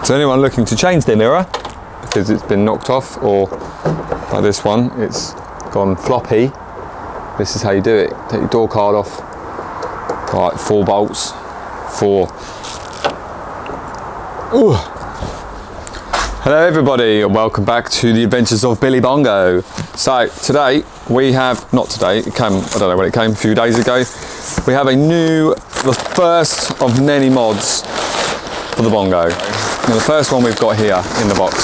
So anyone looking to change their mirror because it's been knocked off, or like this one, it's gone floppy, this is how you do it. Take your door card off, like 4 bolts, 4. Ooh. Hello everybody and welcome back to the adventures of Billy Bongo. So today we have, not today, it came, I don't know when it came, a few days ago, we have the first of many mods for the Bongo. And the first one we've got here in the box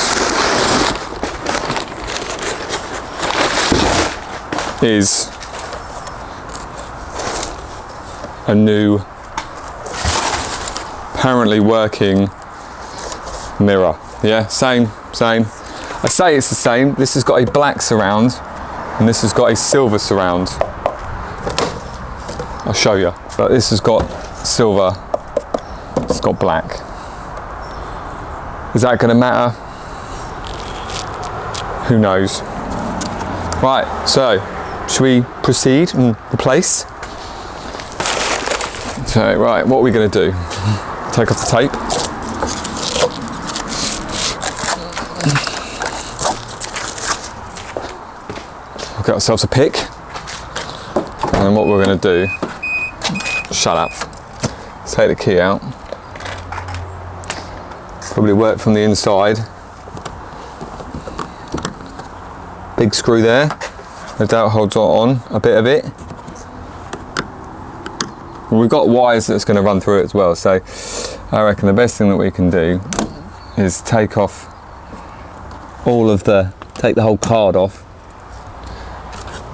is a new, apparently working mirror. Yeah, same. I say it's the same. This has got a black surround and this has got a silver surround. I'll show you. But this has got silver, it's got black. Is that going to matter? Who knows? Right, so should we proceed and replace? So, right, what are we going to do? Take off the tape. We'll get ourselves a pick. And then what we're going to do, shut up, take the key out. Probably work from the inside. Big screw there, no doubt holds on a bit of it. We've got wires that's going to run through it as well, so I reckon the best thing that we can do is take off take the whole card off,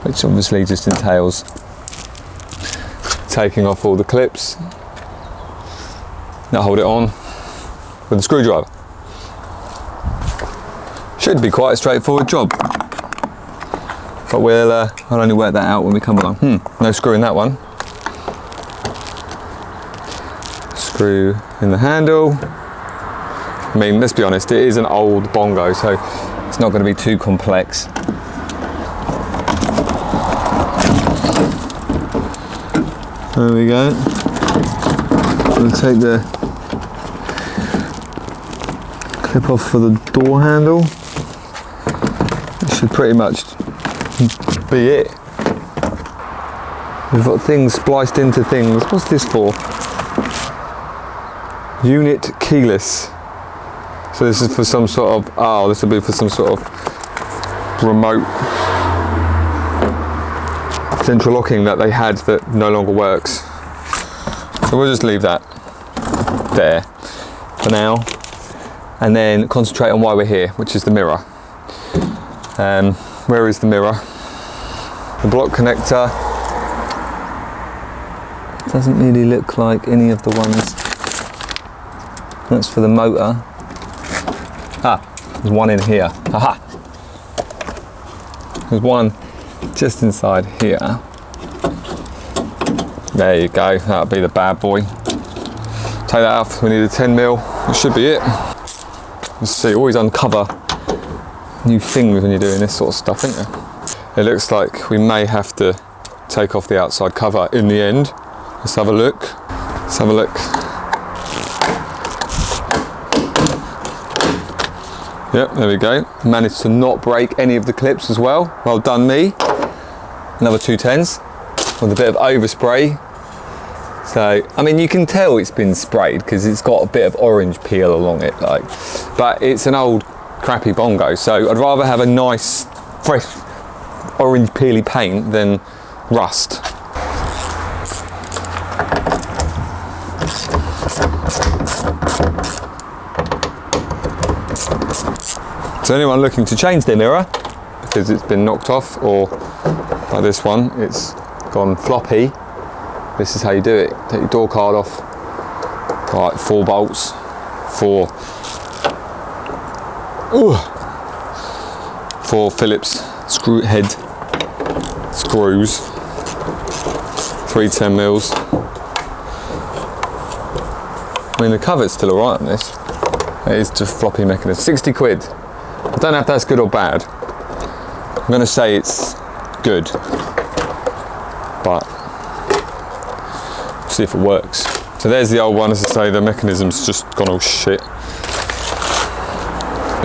which obviously just entails taking off all the clips. Now hold it on with a screwdriver. Should be quite a straightforward job, but I'll only work that out when we come along. No screw in that one. Screw in the handle. I mean, let's be honest, it is an old Bongo, so it's not going to be too complex. There we go. We'll take the clip off for the door handle. That should pretty much be it. We've got things spliced into things. What's this for? Unit keyless. So this is for some sort of, this will be for some sort of remote central locking that they had that no longer works. So we'll just leave that there for now and then concentrate on why we're here, which is the mirror. Where is the mirror? The block connector doesn't really look like any of the ones. That's for the motor. There's one in here. Aha! There's one just inside here. There you go, that'll be the bad boy. Take that off, we need a 10mm. That should be it. Let's see, always uncover new things when you're doing this sort of stuff, isn't it? It looks like we may have to take off the outside cover in the end. Let's have a look. Let's have a look. Yep, there we go. Managed to not break any of the clips as well. Well done me. Another 210s with a bit of overspray. So, I mean, you can tell it's been sprayed because it's got a bit of orange peel along it, but it's an old crappy Bongo, so I'd rather have a nice, fresh, orange peely paint than rust. So anyone looking to change their mirror because it's been knocked off, or like this one, it's gone floppy, this is how you do it. Take your door card off, like 4 bolts, 4 Phillips screw head screws, 3 10mm. I mean, the cover's still alright on this. It is just floppy mechanism. 60 quid. I don't know if that's good or bad. I'm going to say it's good, but see if it works. So there's the old one. As I say, the mechanism's just gone all shit.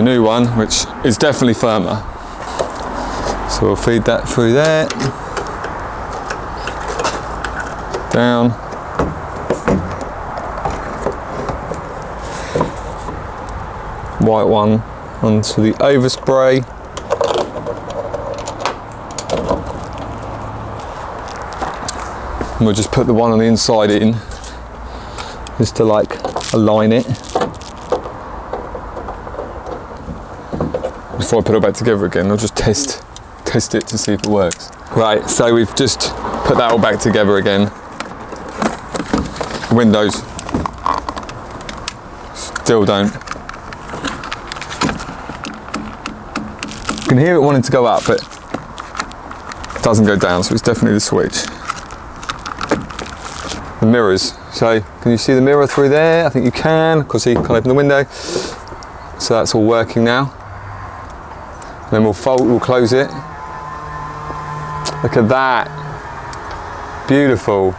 the new one, which is definitely firmer. So we'll feed that through there, down. White one onto the overspray. And we'll just put the one on the inside in, just to like align it. Before I put it back together again, I'll just test it to see if it works. Right, so we've just put that all back together again. The windows still don't. You can hear it wanting to go up, but it doesn't go down, so it's definitely the switch. The mirrors, so can you see the mirror through there? I think you can, because you can't open the window. So that's all working now. And then we'll close it. Look at that. Beautiful.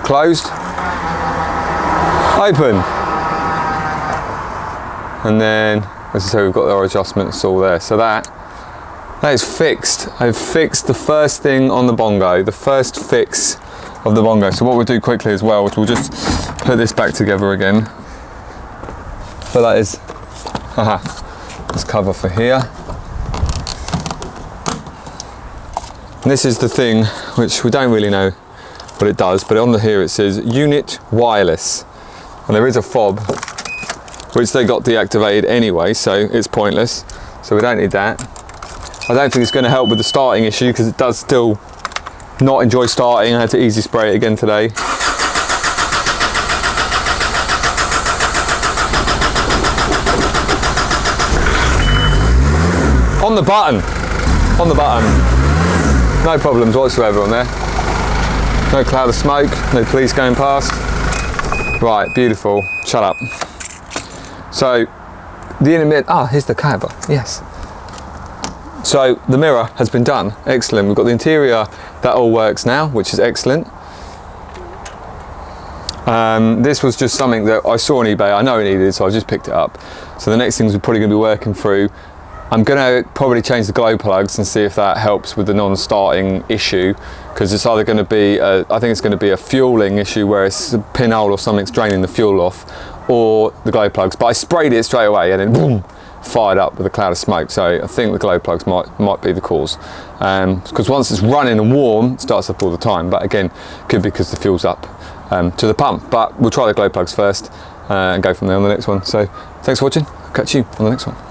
Closed. Open. And then, as I say, we've got our adjustments all there. So that is fixed. I've fixed the first thing on the Bongo, the first fix of the Bongo. So what we'll do quickly as well is we'll just put this back together again. So that is, this cover for here. And this is the thing which we don't really know what it does, but on here it says unit wireless. And there is a fob, which they got deactivated anyway, so it's pointless. So we don't need that. I don't think it's going to help with the starting issue, because it does still not enjoy starting. I had to easy spray it again today. On the button, no problems whatsoever on there. No cloud of smoke, no police going past. Right, beautiful, shut up. So the intermittent, here's the cover, yes. So the mirror has been done, excellent. We've got the interior, that all works now, which is excellent. This was just something that I saw on eBay, I know it needed, so I just picked it up. So the next things we're probably going to be working through, I'm going to probably change the glow plugs and see if that helps with the non-starting issue, because it's either going to be, I think it's going to be a fueling issue where it's a pinhole or something's draining the fuel off, or the glow plugs. But I sprayed it straight away and then boom, fired up with a cloud of smoke. So I think the glow plugs might be the cause, because once it's running and warm, it starts up all the time. But again, could be because the fuel's up to the pump. But we'll try the glow plugs first and go from there on the next one. So thanks for watching. I'll catch you on the next one.